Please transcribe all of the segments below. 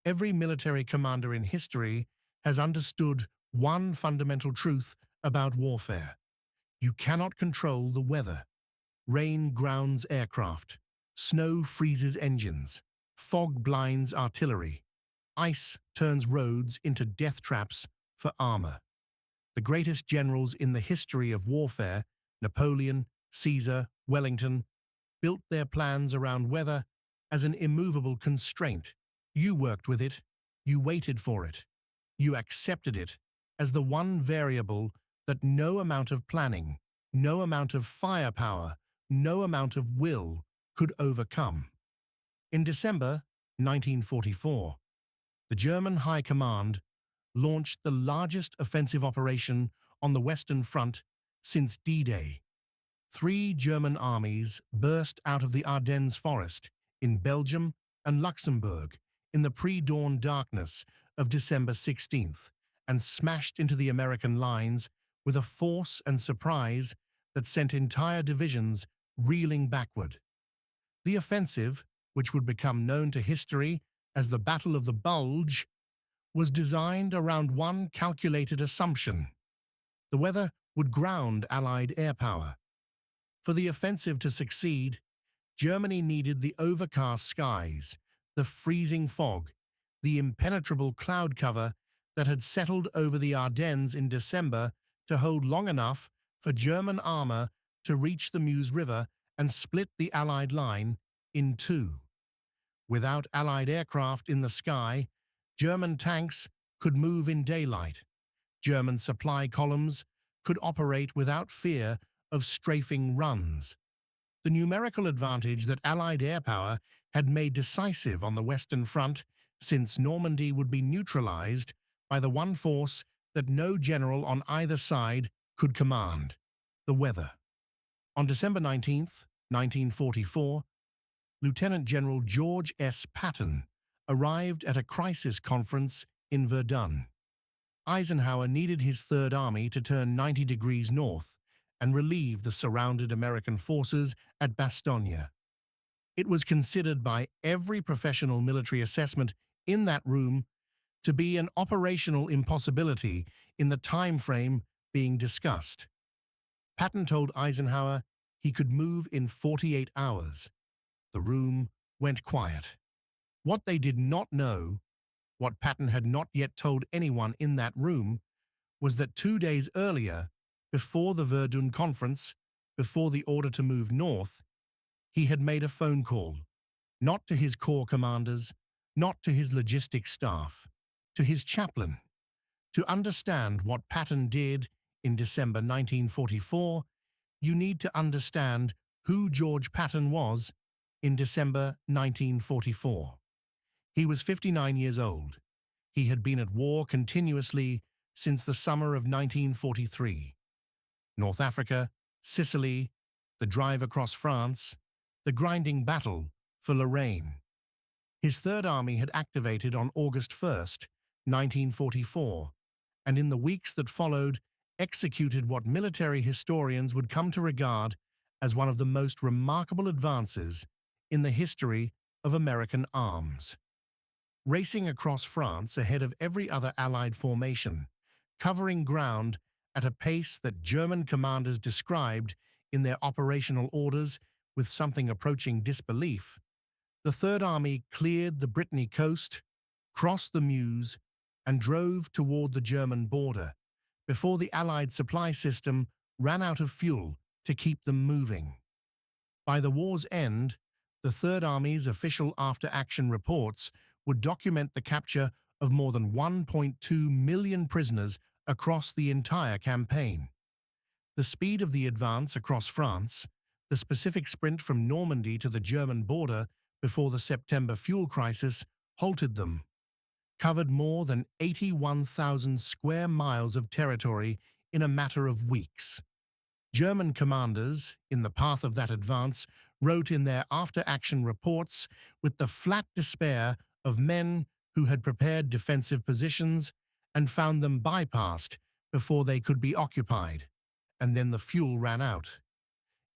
Every military commander in history has understood one fundamental truth about warfare. You cannot control the weather. Rain grounds aircraft. Snow freezes engines. Fog blinds artillery. Ice turns roads into death traps for armor. The greatest generals in the history of warfare, Napoleon, Caesar, Wellington, built their plans around weather as an immovable constraint. You worked with it. You waited for it. You accepted it as the one variable that no amount of planning, no amount of firepower, no amount of will could overcome. In December 1944, the German High Command launched the largest offensive operation on the Western Front since D-Day. 3 German armies burst out of the Ardennes forest in Belgium and Luxembourg in the pre-dawn darkness of December 16th and smashed into the American lines with a force and surprise that sent entire divisions reeling backward. The offensive, which would become known to history as the Battle of the Bulge, was designed around one calculated assumption. The weather would ground Allied air power. For the offensive to succeed, Germany needed the overcast skies, the freezing fog, the impenetrable cloud cover that had settled over the Ardennes in December to hold long enough for German armor to reach the Meuse River and split the Allied line in two. Without Allied aircraft in the sky, German tanks could move in daylight. German supply columns could operate without fear of strafing runs. The numerical advantage that Allied air power had made decisive on the Western Front, since Normandy would be neutralized by the one force that no general on either side could command: the weather. On December 19, 1944, Lieutenant General George S. Patton arrived at a crisis conference in Verdun. Eisenhower needed his Third Army to turn 90 degrees north and relieve the surrounded American forces at Bastogne. It was considered by every professional military assessment in that room to be an operational impossibility in the time frame being discussed. Patton told Eisenhower he could move in 48 hours. The room went quiet. What they did not know, what Patton had not yet told anyone in that room, was that 2 days earlier, before the Verdun conference, before the order to move north, he had made a phone call, not to his corps commanders, not to his logistics staff, to his chaplain. To understand what Patton did in December 1944, you need to understand who George Patton was in December 1944. He was 59 years old. He had been at war continuously since the summer of 1943. North Africa, Sicily, the drive across France, the grinding battle for Lorraine. His Third Army had activated on August 1st, 1944, and in the weeks that followed, executed what military historians would come to regard as one of the most remarkable advances in the history of American arms. Racing across France ahead of every other Allied formation, covering ground at a pace that German commanders described in their operational orders with something approaching disbelief, the Third Army cleared the Brittany coast, crossed the Meuse, and drove toward the German border before the Allied supply system ran out of fuel to keep them moving. By the war's end, the Third Army's official after-action reports would document the capture of more than 1.2 million prisoners across the entire campaign. The speed of the advance across France, the specific sprint from Normandy to the German border before the September fuel crisis halted them, covered more than 81,000 square miles of territory in a matter of weeks. German commanders, in the path of that advance, wrote in their after-action reports with the flat despair of men who had prepared defensive positions and found them bypassed before they could be occupied, and then the fuel ran out.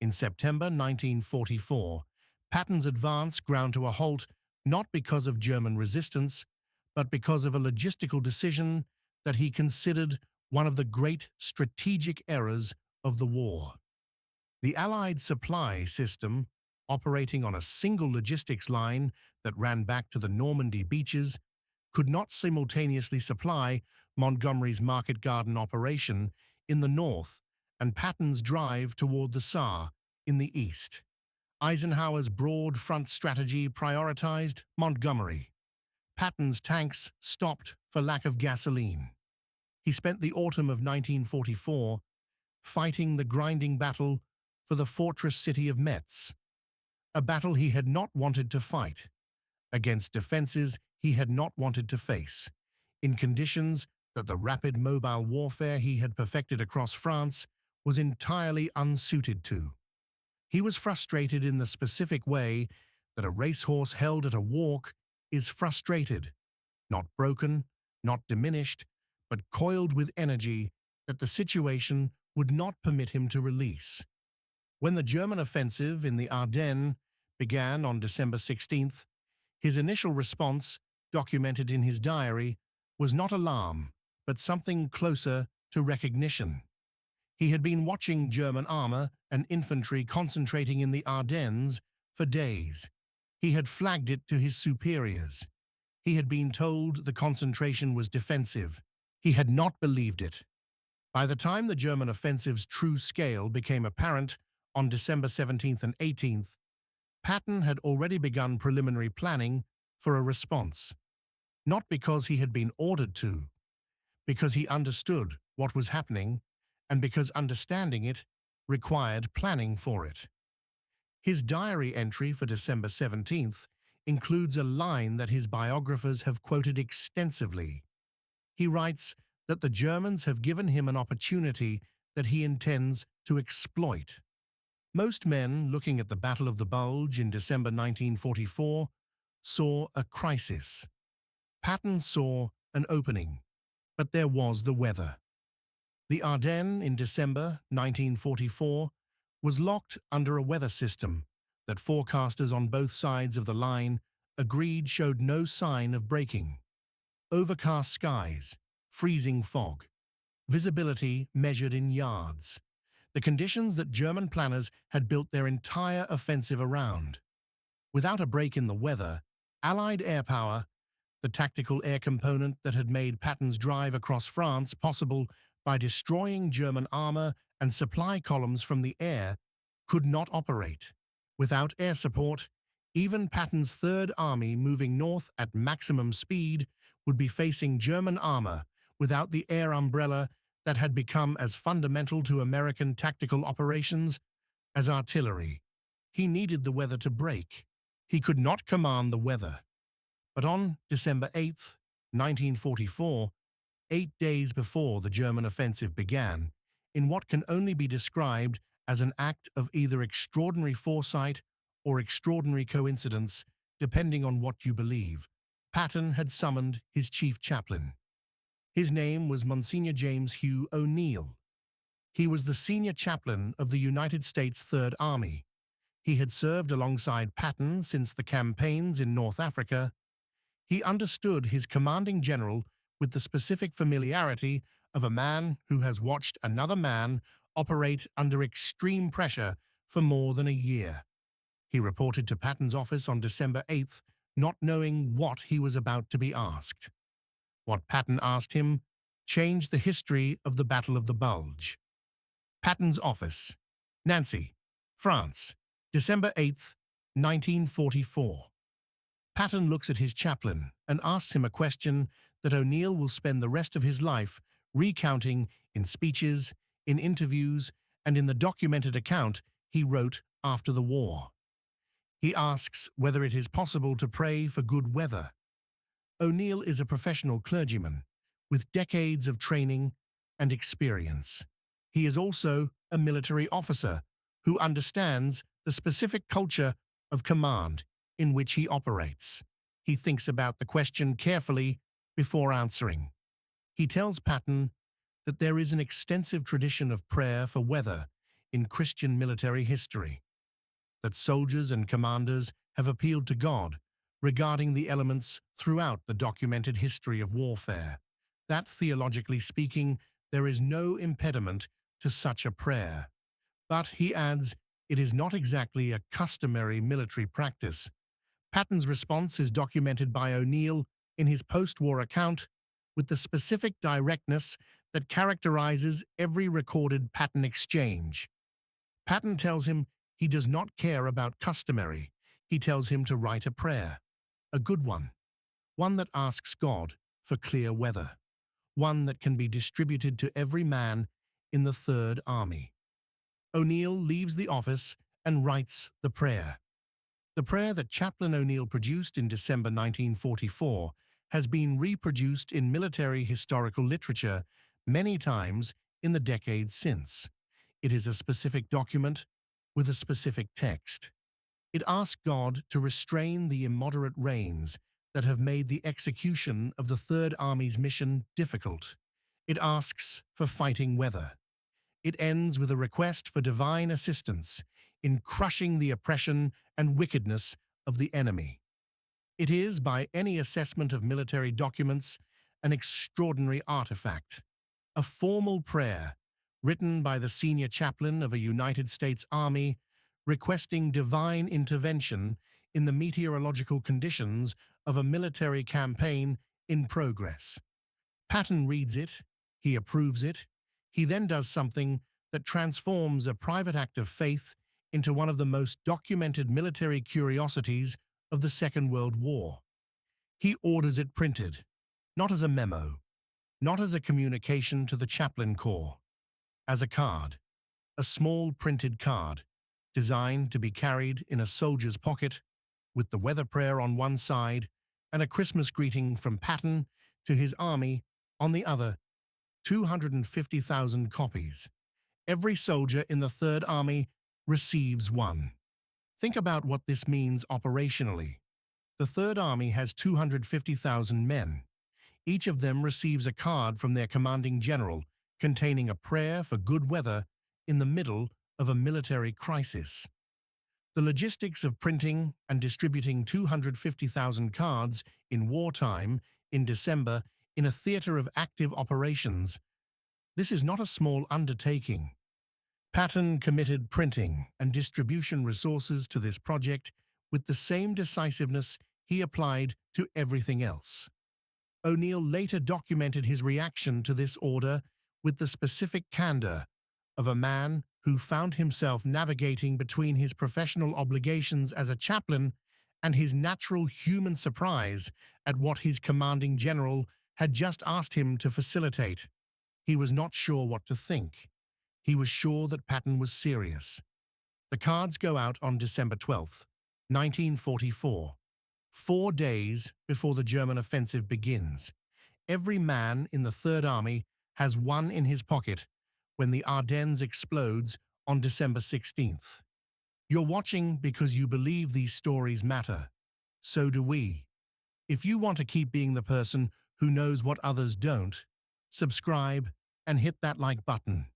In September 1944, Patton's advance ground to a halt not because of German resistance, but because of a logistical decision that he considered one of the great strategic errors of the war. The Allied supply system, operating on a single logistics line that ran back to the Normandy beaches, could not simultaneously supply Montgomery's market garden operation in the north and Patton's drive toward the Saar in the east. Eisenhower's broad front strategy prioritized Montgomery. Patton's tanks stopped for lack of gasoline. He spent the autumn of 1944 fighting the grinding battle for the fortress city of Metz, a battle he had not wanted to fight, against defenses he had not wanted to face, in conditions that the rapid mobile warfare he had perfected across France was entirely unsuited to. He was frustrated in the specific way that a racehorse held at a walk is frustrated, not broken, not diminished, but coiled with energy that the situation would not permit him to release. When the German offensive in the Ardennes began on December 16th, his initial response, documented in his diary, was not alarm, but something closer to recognition. He had been watching German armor and infantry concentrating in the Ardennes for days. He had flagged it to his superiors. He had been told the concentration was defensive. He had not believed it. By the time the German offensive's true scale became apparent on December 17th and 18th, Patton had already begun preliminary planning for a response. Not because he had been ordered to, because he understood what was happening, and because understanding it required planning for it. His diary entry for December 17th includes a line that his biographers have quoted extensively. He writes that the Germans have given him an opportunity that he intends to exploit. Most men looking at the Battle of the Bulge in December 1944 saw a crisis. Patton saw an opening, but there was the weather. The Ardennes in December 1944 was locked under a weather system that forecasters on both sides of the line agreed showed no sign of breaking. Overcast skies, freezing fog, visibility measured in yards. The conditions that German planners had built their entire offensive around. Without a break in the weather, Allied air power, the tactical air component that had made Patton's drive across France possible by destroying German armor and supply columns from the air, could not operate. Without air support, even Patton's Third Army moving north at maximum speed would be facing German armor without the air umbrella that had become as fundamental to American tactical operations as artillery. He needed the weather to break. He could not command the weather. But on December 8th, 1944, 8 days before the German offensive began, in what can only be described as an act of either extraordinary foresight or extraordinary coincidence, depending on what you believe, Patton had summoned his chief chaplain. His name was Monsignor James Hugh O'Neill. He was the senior chaplain of the United States Third Army. He had served alongside Patton since the campaigns in North Africa. He understood his commanding general with the specific familiarity of a man who has watched another man operate under extreme pressure for more than a year. He reported to Patton's office on December 8th, not knowing what he was about to be asked. What Patton asked him changed the history of the Battle of the Bulge. Patton's office, Nancy, France, December 8th, 1944. Patton looks at his chaplain and asks him a question that O'Neill will spend the rest of his life recounting in speeches, in interviews, and in the documented account he wrote after the war. He asks whether it is possible to pray for good weather. O'Neill is a professional clergyman with decades of training and experience. He is also a military officer who understands the specific culture of command in which he operates. He thinks about the question carefully before answering. He tells Patton that there is an extensive tradition of prayer for weather in Christian military history, that soldiers and commanders have appealed to God regarding the elements throughout the documented history of warfare, that, theologically speaking, there is no impediment to such a prayer. But, he adds, it is not exactly a customary military practice. Patton's response is documented by O'Neill in his post-war account with the specific directness that characterizes every recorded Patton exchange. Patton tells him he does not care about customary. He tells him to write a prayer, a good one that asks God for clear weather, one that can be distributed to every man in the Third Army. O'Neill leaves the office and writes the prayer. The prayer that Chaplain O'Neill produced in December 1944 has been reproduced in military historical literature many times in the decades since. It is a specific document with a specific text. It asks God to restrain the immoderate rains that have made the execution of the Third Army's mission difficult. It asks for fighting weather. It ends with a request for divine assistance in crushing the oppression and wickedness of the enemy. It is, by any assessment of military documents, an extraordinary artifact, a formal prayer written by the senior chaplain of a United States Army requesting divine intervention in the meteorological conditions of a military campaign in progress. Patton reads it, he approves it, he then does something that transforms a private act of faith into one of the most documented military curiosities of the Second World War. He orders it printed, not as a memo, not as a communication to the chaplain corps, as a card, a small printed card, designed to be carried in a soldier's pocket, with the weather prayer on one side and a Christmas greeting from Patton to his army on the other. 250,000 copies. Every soldier in the Third Army receives one. Think about what this means operationally. The Third Army has 250,000 men. Each of them receives a card from their commanding general containing a prayer for good weather in the middle of a military crisis. The logistics of printing and distributing 250,000 cards in wartime in December in a theater of active operations, this is not a small undertaking. Patton committed printing and distribution resources to this project with the same decisiveness he applied to everything else. O'Neill later documented his reaction to this order with the specific candor of a man who found himself navigating between his professional obligations as a chaplain and his natural human surprise at what his commanding general had just asked him to facilitate. He was not sure what to think. He was sure that Patton was serious. The cards go out on December 12, 1944, 4 days before the German offensive begins. Every man in the Third Army has one in his pocket when the Ardennes explodes on December 16th. You're watching because you believe these stories matter. So do we. If you want to keep being the person who knows what others don't, subscribe and hit that like button.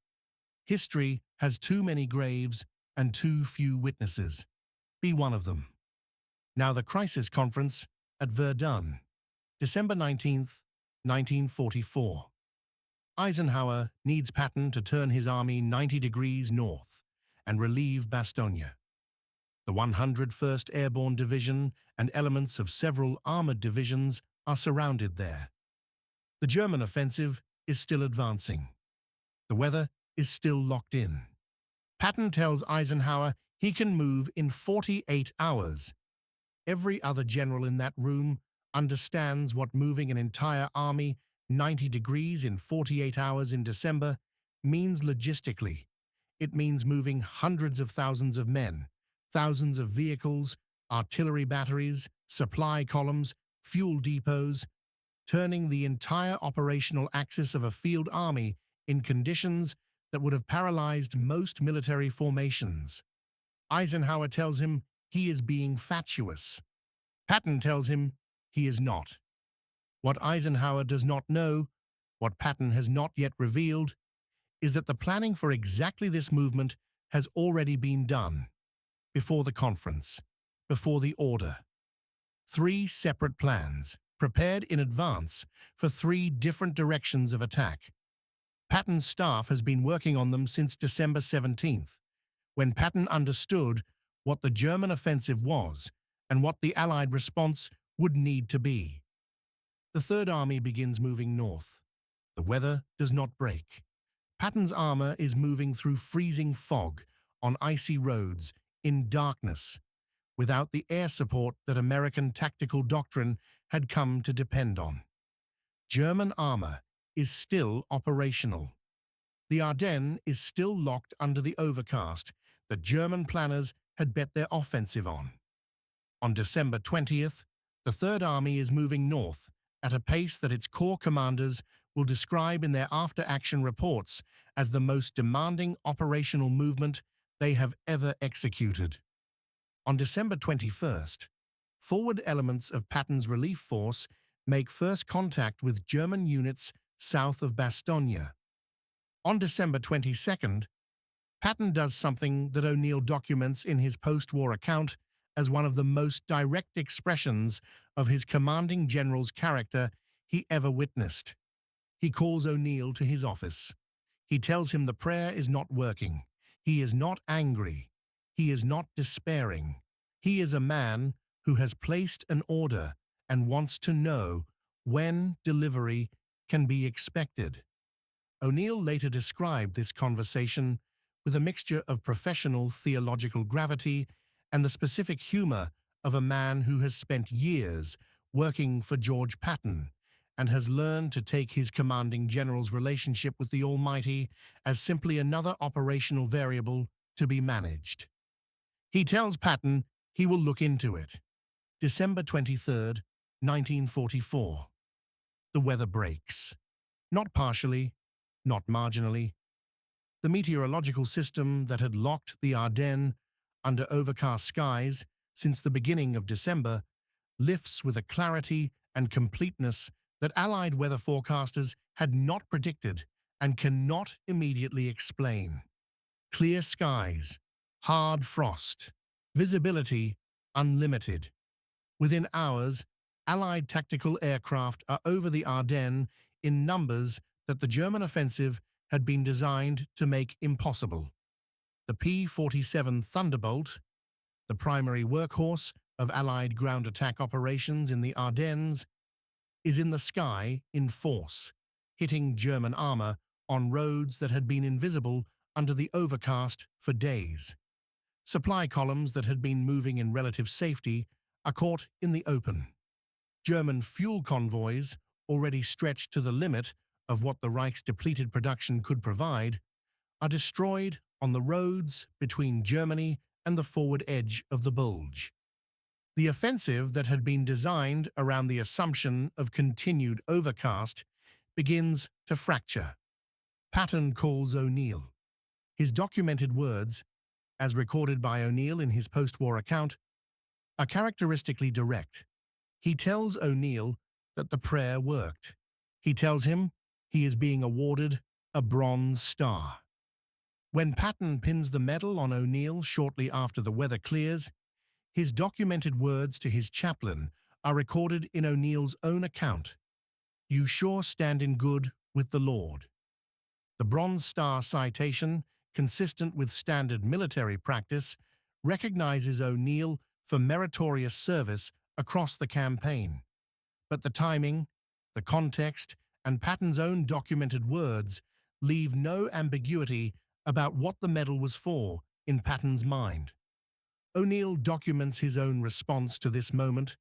History has too many graves and too few witnesses. Be one of them. Now the Crisis Conference at Verdun, December 19th, 1944. Eisenhower needs Patton to turn his army 90 degrees north and relieve Bastogne. The 101st Airborne Division and elements of several armored divisions are surrounded there. The German offensive is still advancing. The weather is still locked in. Patton tells Eisenhower he can move in 48 hours. Every other general in that room understands what moving an entire army 90 degrees in 48 hours in December means logistically. It means moving hundreds of thousands of men, thousands of vehicles, artillery batteries, supply columns, fuel depots, turning the entire operational axis of a field army in conditions that would have paralyzed most military formations. Eisenhower tells him he is being fatuous. Patton tells him he is not. What Eisenhower does not know, what Patton has not yet revealed, is that the planning for exactly this movement has already been done, before the conference, before the order. Three separate plans, prepared in advance for three different directions of attack. Patton's staff has been working on them since December 17th, when Patton understood what the German offensive was and what the Allied response would need to be. The Third Army begins moving north. The weather does not break. Patton's armor is moving through freezing fog on icy roads in darkness, without the air support that American tactical doctrine had come to depend on. German armor is still operational. The Ardennes is still locked under the overcast that German planners had bet their offensive on. On December 20th, the Third Army is moving north at a pace that its corps commanders will describe in their after-action reports as the most demanding operational movement they have ever executed. On December 21st, forward elements of Patton's relief force make first contact with German units south of Bastogne. On December 22nd, Patton does something that O'Neill documents in his post-war account as one of the most direct expressions of his commanding general's character he ever witnessed. He calls O'Neill to his office. He tells him the prayer is not working. He is not angry. He is not despairing. He is a man who has placed an order and wants to know when delivery can be expected. O'Neill later described this conversation with a mixture of professional theological gravity and the specific humor of a man who has spent years working for George Patton and has learned to take his commanding general's relationship with the Almighty as simply another operational variable to be managed. He tells Patton he will look into it. December 23rd, 1944. The weather breaks. Not partially, not marginally. The meteorological system that had locked the Ardennes under overcast skies since the beginning of December lifts with a clarity and completeness that Allied weather forecasters had not predicted and cannot immediately explain. Clear skies, hard frost, visibility unlimited. Within hours, Allied tactical aircraft are over the Ardennes in numbers that the German offensive had been designed to make impossible. The P-47 Thunderbolt, the primary workhorse of Allied ground attack operations in the Ardennes, is in the sky in force, hitting German armor on roads that had been invisible under the overcast for days. Supply columns that had been moving in relative safety are caught in the open. German fuel convoys, already stretched to the limit of what the Reich's depleted production could provide, are destroyed on the roads between Germany and the forward edge of the Bulge. The offensive that had been designed around the assumption of continued overcast begins to fracture. Patton calls O'Neill. His documented words, as recorded by O'Neill in his post-war account, are characteristically direct. He tells O'Neill that the prayer worked. He tells him he is being awarded a Bronze Star. When Patton pins the medal on O'Neill shortly after the weather clears, his documented words to his chaplain are recorded in O'Neill's own account. "You sure stand in good with the Lord." The Bronze Star citation, consistent with standard military practice, recognizes O'Neill for meritorious service across the campaign. But the timing, the context, and Patton's own documented words leave no ambiguity about what the medal was for in Patton's mind. O'Neill documents his own response to this moment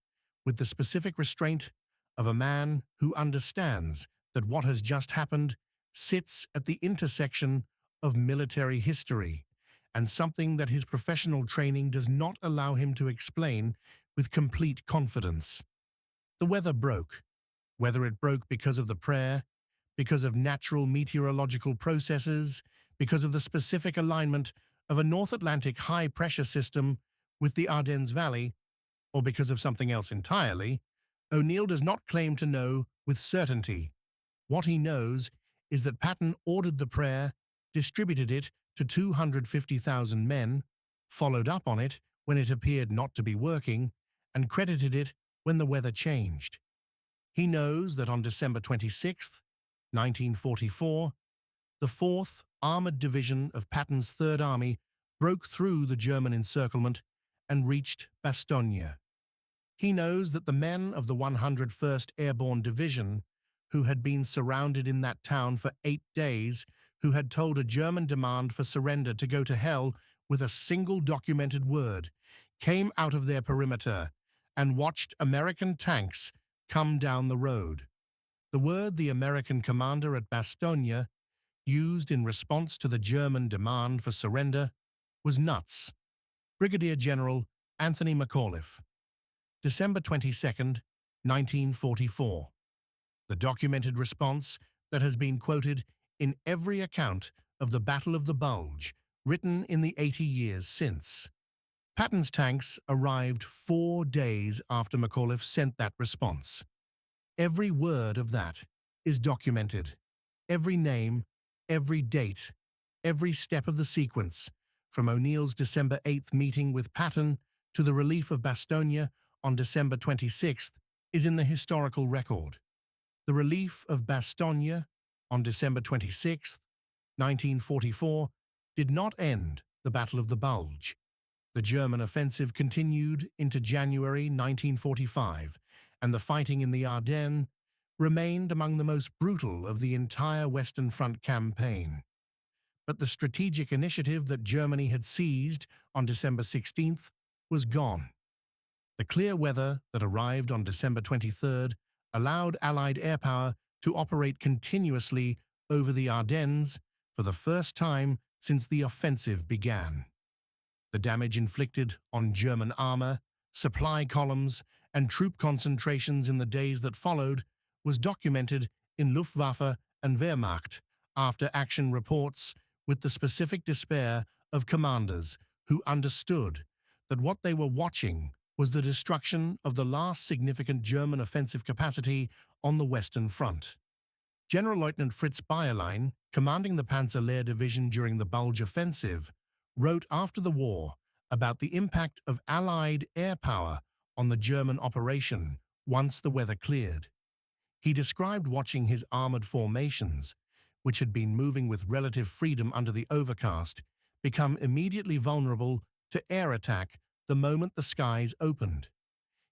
with the specific restraint of a man who understands that what has just happened sits at the intersection of military history and something that his professional training does not allow him to explain with complete confidence. The weather broke. Whether it broke because of the prayer, because of natural meteorological processes, because of the specific alignment of a North Atlantic high-pressure system with the Ardennes Valley, or because of something else entirely, O'Neill does not claim to know with certainty. What he knows is that Patton ordered the prayer, distributed it to 250,000 men, followed up on it when it appeared not to be working, and credited it when the weather changed. He knows that on December 26, 1944, the 4th Armored Division of Patton's Third Army broke through the German encirclement and reached Bastogne. He knows that the men of the 101st Airborne Division, who had been surrounded in that town for 8 days, who had told a German demand for surrender to go to hell with a single documented word, came out of their perimeter and watched American tanks come down the road. The word the American commander at Bastogne used in response to the German demand for surrender was nuts. Brigadier General Anthony McAuliffe. December 22, 1944. The documented response that has been quoted in every account of the Battle of the Bulge, written in the 80 years since. Patton's tanks arrived 4 days after McAuliffe sent that response. Every word of that is documented. Every name, every date, every step of the sequence, from O'Neill's December 8th meeting with Patton to the relief of Bastogne on December 26th, is in the historical record. The relief of Bastogne on December 26, 1944, did not end the Battle of the Bulge. The German offensive continued into January 1945, and the fighting in the Ardennes remained among the most brutal of the entire Western Front campaign. But the strategic initiative that Germany had seized on December 16th was gone. The clear weather that arrived on December 23rd allowed Allied air power to operate continuously over the Ardennes for the first time since the offensive began. The damage inflicted on German armor, supply columns, and troop concentrations in the days that followed was documented in Luftwaffe and Wehrmacht after-action reports, with the specific despair of commanders who understood that what they were watching was the destruction of the last significant German offensive capacity on the Western Front. Generalleutnant Fritz Bayerlein, commanding the Panzer-Lehr Division during the Bulge offensive, wrote after the war about the impact of Allied air power on the German operation once the weather cleared. He described watching his armored formations, which had been moving with relative freedom under the Overcast, become immediately vulnerable to air attack the moment the skies opened.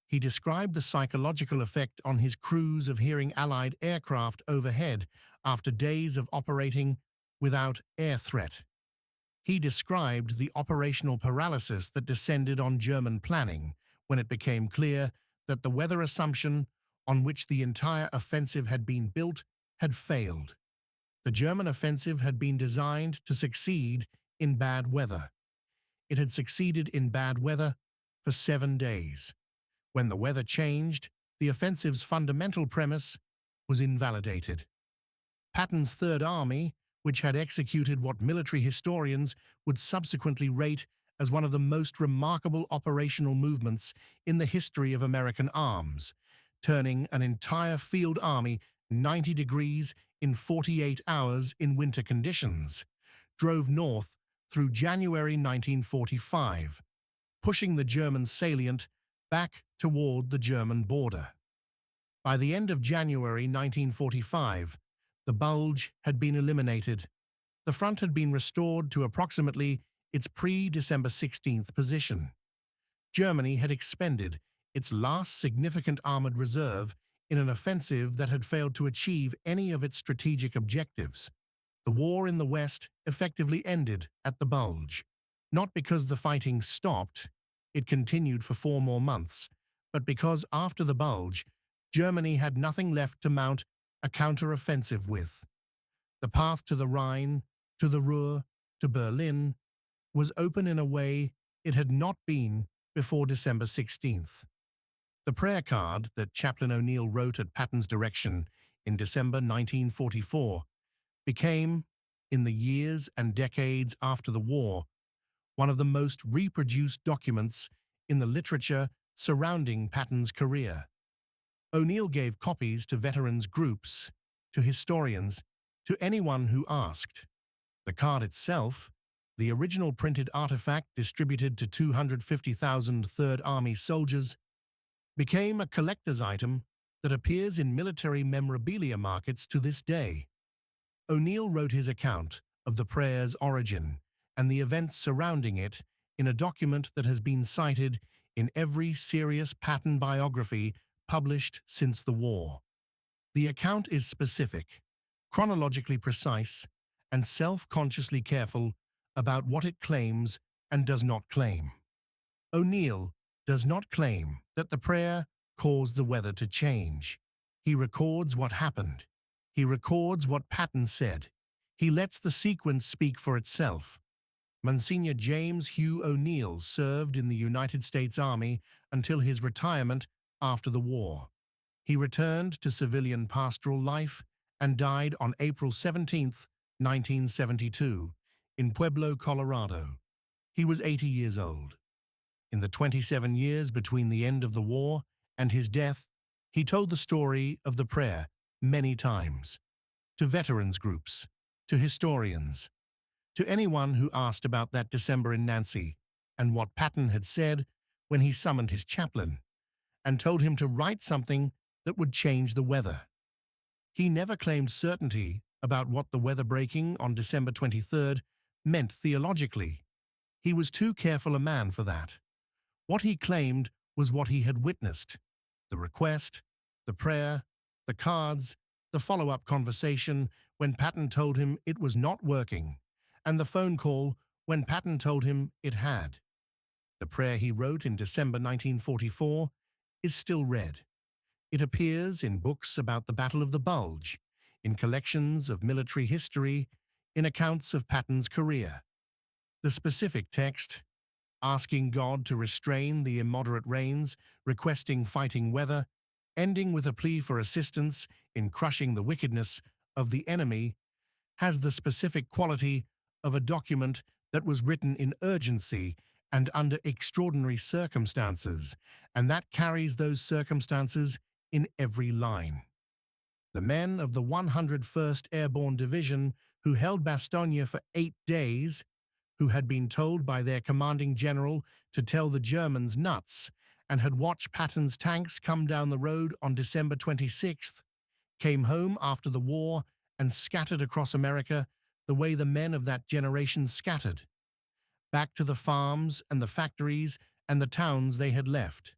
He described the psychological effect on his crews of hearing Allied aircraft overhead after days of operating without air threat. He described the operational paralysis that descended on German planning when it became clear that the weather assumption on which the entire offensive had been built had failed. The German offensive had been designed to succeed in bad weather. It had succeeded in bad weather for 7 days. When the weather changed, the offensive's fundamental premise was invalidated. Patton's Third Army, which had executed what military historians would subsequently rate as one of the most remarkable operational movements in the history of American arms, turning an entire field army 90 degrees in 48 hours in winter conditions, drove north through January 1945, pushing the German salient back toward the German border. By the end of January 1945, the Bulge had been eliminated. The front had been restored to approximately its pre-December 16th position. Germany had expended its last significant armored reserve in an offensive that had failed to achieve any of its strategic objectives. The war in the West effectively ended at the Bulge, not because the fighting stopped, it continued for 4 more months, but because after the Bulge, Germany had nothing left to mount a counter-offensive with. The path to the Rhine, to the Ruhr, to Berlin, was open in a way it had not been before December 16th. The prayer card that Chaplain O'Neill wrote at Patton's direction in December 1944 became, in the years and decades after the war, one of the most reproduced documents in the literature surrounding Patton's career. O'Neill gave copies to veterans groups, to historians, to anyone who asked. The card itself, the original printed artifact distributed to 250,000 Third Army soldiers, became a collector's item that appears in military memorabilia markets to this day. O'Neill wrote his account of the prayer's origin and the events surrounding it in a document that has been cited in every serious Patton biography published since the war. The account is specific, chronologically precise, and self-consciously careful about what it claims and does not claim. O'Neill does not claim that the prayer caused the weather to change. He records what happened. He records what Patton said. He lets the sequence speak for itself. Monsignor James Hugh O'Neill served in the United States Army until his retirement after the war. He returned to civilian pastoral life and died on April 17, 1972, in Pueblo, Colorado. He was 80 years old. In the 27 years between the end of the war and his death, he told the story of the prayer many times, to veterans groups, to historians, to anyone who asked about that December in Nancy and what Patton had said when he summoned his chaplain and told him to write something that would change the weather. He never claimed certainty about what the weather breaking on December 23rd meant theologically. He was too careful a man for that. What he claimed was what he had witnessed: the request, the prayer, the cards, the follow-up conversation when Patton told him it was not working, and the phone call when Patton told him it had. The prayer he wrote in December 1944 is still read. It appears in books about the Battle of the Bulge, in collections of military history, in accounts of Patton's career. The specific text, asking God to restrain the immoderate rains, requesting fighting weather, ending with a plea for assistance in crushing the wickedness of the enemy, has the specific quality of a document that was written in urgency and under extraordinary circumstances, and that carries those circumstances in every line. The men of the 101st Airborne Division who held Bastogne for 8 days, who had been told by their commanding general to tell the Germans nuts and had watched Patton's tanks come down the road on December 26th, came home after the war and scattered across America the way the men of that generation scattered, back to the farms and the factories and the towns they had left.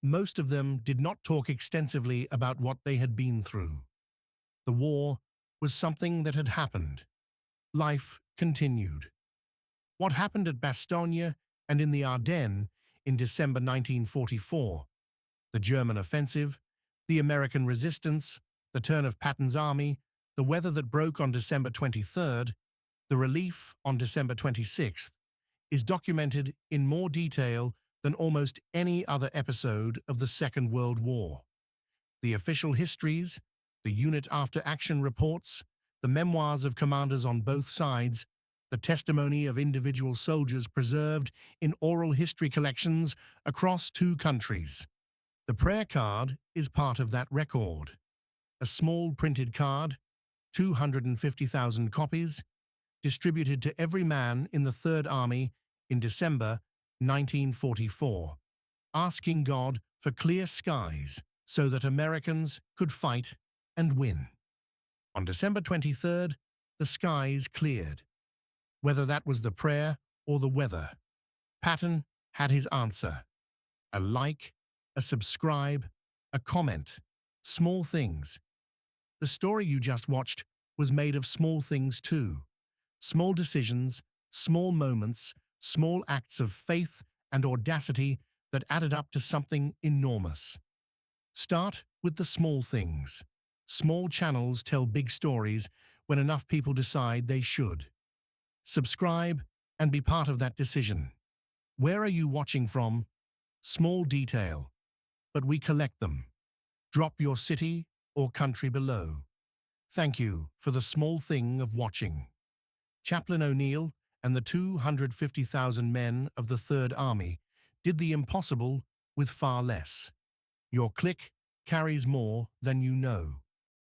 Most of them did not talk extensively about what they had been through. The war was something that had happened. Life continued. What happened at Bastogne and in the Ardennes in December 1944, the German offensive, the American resistance, the turn of Patton's army, the weather that broke on December 23rd, the relief on December 26th, is documented in more detail than almost any other episode of the Second World War. The official histories, the unit after-action reports, the memoirs of commanders on both sides, the testimony of individual soldiers preserved in oral history collections across 2 countries. The prayer card is part of that record. A small printed card, 250,000 copies, distributed to every man in the Third Army in December 1944, asking God for clear skies so that Americans could fight and win. On December 23rd, the skies cleared. Whether that was the prayer or the weather, Patton had his answer. A like, a subscribe, a comment, small things. The story you just watched was made of small things too. Small decisions, small moments, small acts of faith and audacity that added up to something enormous. Start with the small things. Small channels tell big stories when enough people decide they should. Subscribe and be part of that decision. Where are you watching from? Small detail, but we collect them. Drop your city or country below. Thank you for the small thing of watching. Chaplain O'Neill and the 250,000 men of the Third Army did the impossible with far less. Your click carries more than you know.